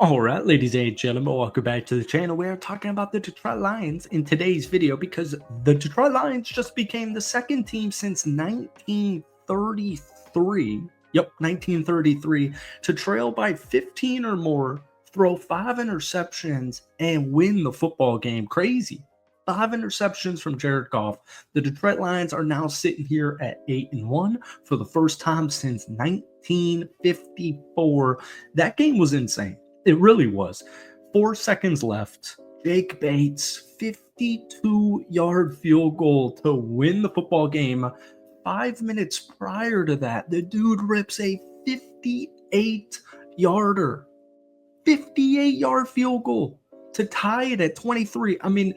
All right, ladies and gentlemen, welcome back to the channel. We are talking about the Detroit Lions in today's video because the Detroit Lions just became the second team since 1933. Yep, 1933 to trail by 15 or more, throw 5 interceptions, and win the football game. Crazy. 5 interceptions from Jared Goff. The Detroit Lions are now sitting here at 8-1 for the first time since 1954. That game was insane. It really was. 4 seconds left. Jake Bates, 52-yard field goal to win the football game. 5 minutes prior to that, the dude rips a 58-yarder. 58-yard field goal to tie it at 23. I mean,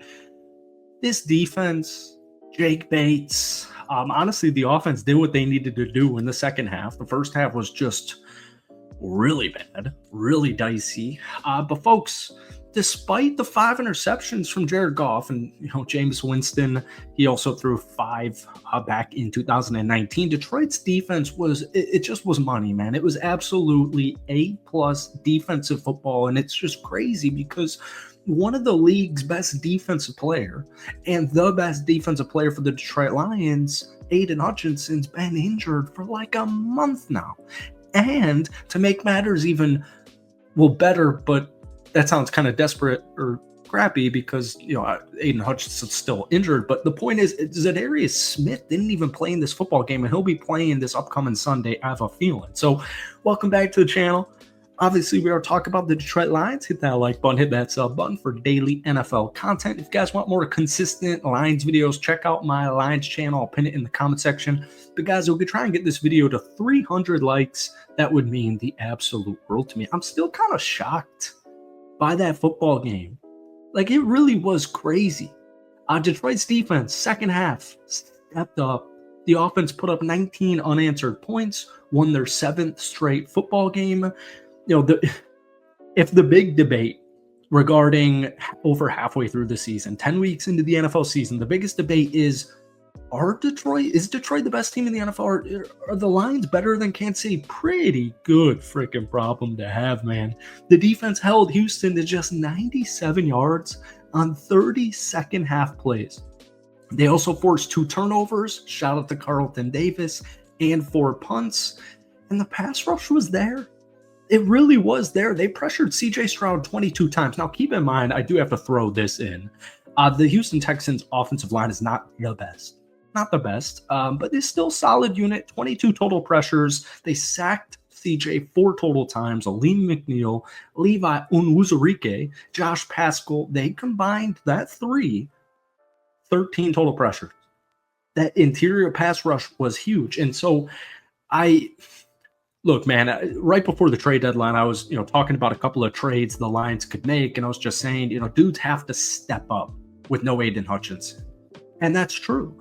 this defense, Jake Bates, honestly, the offense did what they needed to do in the second half. The first half was just really bad, really dicey. But folks, despite the 5 interceptions from Jared Goff and Jameis Winston, he also threw 5 back in 2019. Detroit's defense it just was money, man. It was absolutely A+ defensive football, and it's just crazy because one of the league's best defensive player and the best defensive player for the Detroit Lions, Aiden Hutchinson's been injured for like a month now. And to make matters even, better, but that sounds kind of desperate or crappy because, Aiden Hutchinson's still injured. But the point is, Zadarius Smith didn't even play in this football game, and he'll be playing this upcoming Sunday, I have a feeling. So welcome back to the channel. Obviously, we are talking about the Detroit Lions. Hit that like button, hit that sub button for daily NFL content. If you guys want more consistent Lions videos, check out my Lions channel. I'll pin it in the comment section. But guys, if we could try and get this video to 300 likes, that would mean the absolute world to me. I'm still kind of shocked by that football game. Like, it really was crazy. Detroit's defense, second half, stepped up. The offense put up 19 unanswered points, won their 7th straight football game. If the big debate regarding over halfway through the season, 10 weeks into the NFL season, the biggest debate is Detroit the best team in the NFL? Are the Lions better than Kansas City? Pretty good freaking problem to have, man. The defense held Houston to just 97 yards on 30 second half plays. They also forced 2 turnovers, shout out to Carlton Davis, and 4 punts. And the pass rush was there. It really was there. They pressured CJ Stroud 22 times. Now, keep in mind, I do have to throw this in. The Houston Texans offensive line is not the best. Not the best, but it's still a solid unit. 22 total pressures. They sacked CJ 4 total times. Aleem McNeil, Levi Onwuzurike, Josh Paschal. They combined that 13 total pressures. That interior pass rush was huge. And so look, man, right before the trade deadline, I was, talking about a couple of trades the Lions could make, and I was just saying, dudes have to step up with no Aiden Hutchinson. And that's true.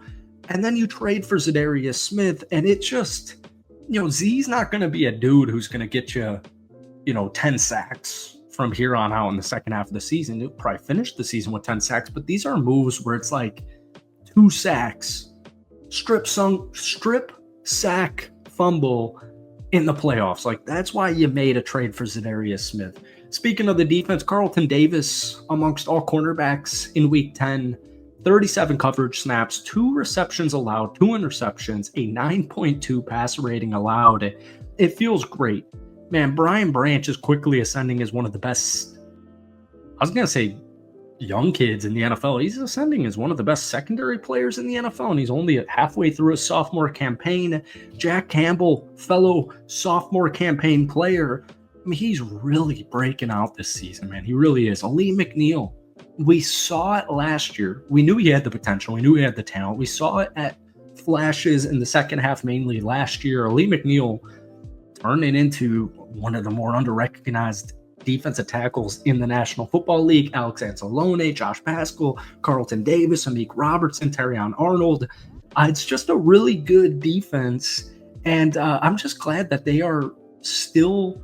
And then you trade for Zadarius Smith, and it just, Z's not going to be a dude who's going to get you, 10 sacks from here on out in the second half of the season. He'll probably finish the season with 10 sacks, but these are moves where it's like 2 sacks, strip, sack, fumble in the playoffs. Like, that's why you made a trade for Zadarius Smith. Speaking of the defense, Carlton Davis amongst all cornerbacks in week 10, 37 coverage snaps, 2 receptions allowed, 2 interceptions, a 9.2 passer rating allowed. It feels great. Man, Brian Branch is quickly ascending as one of the best, I was going to say young kids in the NFL. He's ascending as one of the best secondary players in the NFL, and he's only halfway through his sophomore campaign. Jack Campbell, fellow sophomore campaign player. I mean, he's really breaking out this season, man. He really is. Aleem McNeil, we saw it last year. We knew he had the potential. We knew he had the talent. We saw it at flashes in the second half, mainly last year. Aleem McNeil turning into one of the more under-recognized defensive tackles in the National Football League. Alex Anzalone, Josh Paschal, Carlton Davis, Amik Robertson, Terrion Arnold. It's just a really good defense, and I'm just glad that they are still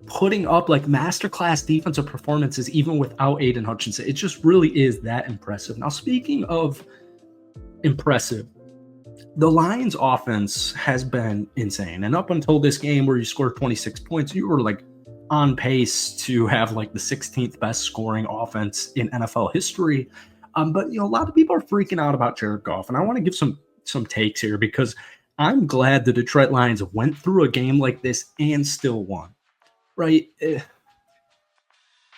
putting up like masterclass defensive performances even without Aiden Hutchinson. It just really is that impressive. Now, speaking of impressive, the Lions offense has been insane. And up until this game where you scored 26 points, you were like on pace to have like the 16th best scoring offense in NFL history. But a lot of people are freaking out about Jared Goff, and I want to give some takes here because I'm glad the Detroit Lions went through a game like this and still won. Right?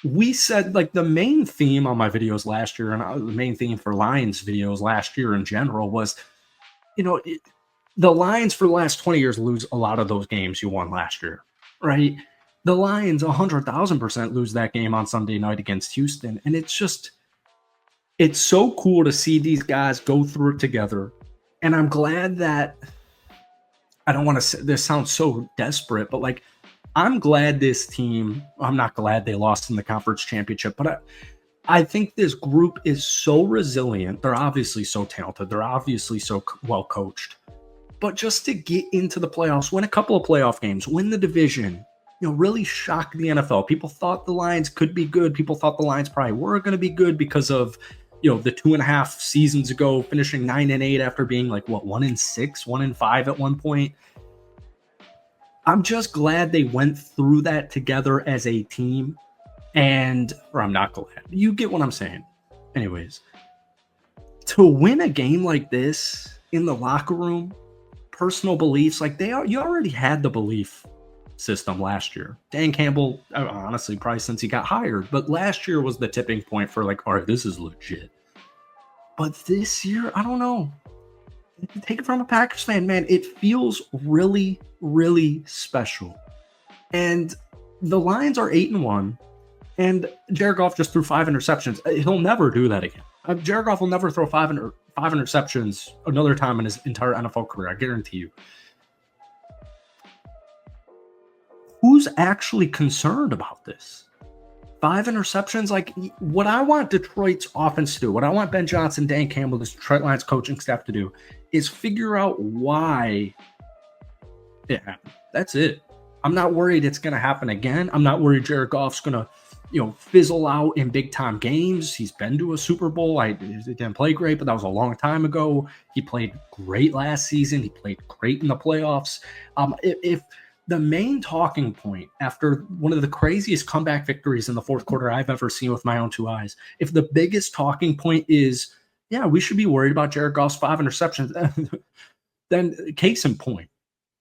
We said like the main theme on my videos last year, and the main theme for Lions videos last year in general was, you know, it, the Lions for the last 20 years lose a lot of those games you won last year, right? The Lions 100,000% lose that game on Sunday night against Houston. And it's so cool to see these guys go through it together. And I'm glad that I don't want to say this sounds so desperate, but like I'm glad this team, I'm not glad they lost in the conference championship, but I think this group is so resilient. They're obviously so talented. They're obviously so well coached. But just to get into the playoffs, win a couple of playoff games, win the division, really shock the NFL. People thought the Lions could be good. People thought the Lions probably were going to be good because of, the 2.5 seasons ago, finishing 9-8 after being like, 1-6, 1-5 at one point. I'm just glad they went through that together as a team. Or I'm not glad. You get what I'm saying. Anyways, to win a game like this in the locker room, personal beliefs, you already had the belief system last year. Dan Campbell, honestly, probably since he got hired, but last year was the tipping point for like, all right, this is legit. But this year, I don't know. Take it from a Packers fan, man. It feels really, really special. And the Lions are 8-1, and Jared Goff just threw 5 interceptions. He'll never do that again. Jared Goff will never throw 5 interceptions another time in his entire NFL career. I guarantee you. Who's actually concerned about this? 5 interceptions? Like, what I want Detroit's offense to do, what I want Ben Johnson, Dan Campbell, this Detroit Lions coaching staff to do, is figure out why it happened. That's it. I'm not worried it's going to happen again. I'm not worried Jared Goff's going to, fizzle out in big time games. He's been to a Super Bowl. He didn't play great, but that was a long time ago. He played great last season. He played great in the playoffs. If the main talking point after one of the craziest comeback victories in the fourth quarter I've ever seen with my own 2 eyes, if the biggest talking point is, yeah, we should be worried about Jared Goff's 5 interceptions, then case in point,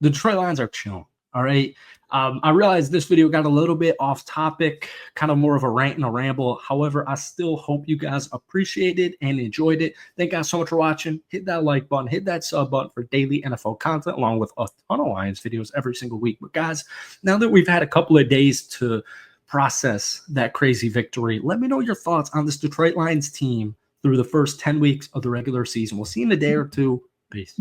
the Detroit Lions are chilling. All right. I realize this video got a little bit off topic, kind of more of a rant and a ramble. However, I still hope you guys appreciated and enjoyed it. Thank you guys so much for watching. Hit that like button, hit that sub button for daily NFL content, along with a ton of Lions videos every single week. But guys, now that we've had a couple of days to process that crazy victory, let me know your thoughts on this Detroit Lions team through the first 10 weeks of the regular season. We'll see you in a day or two. Peace.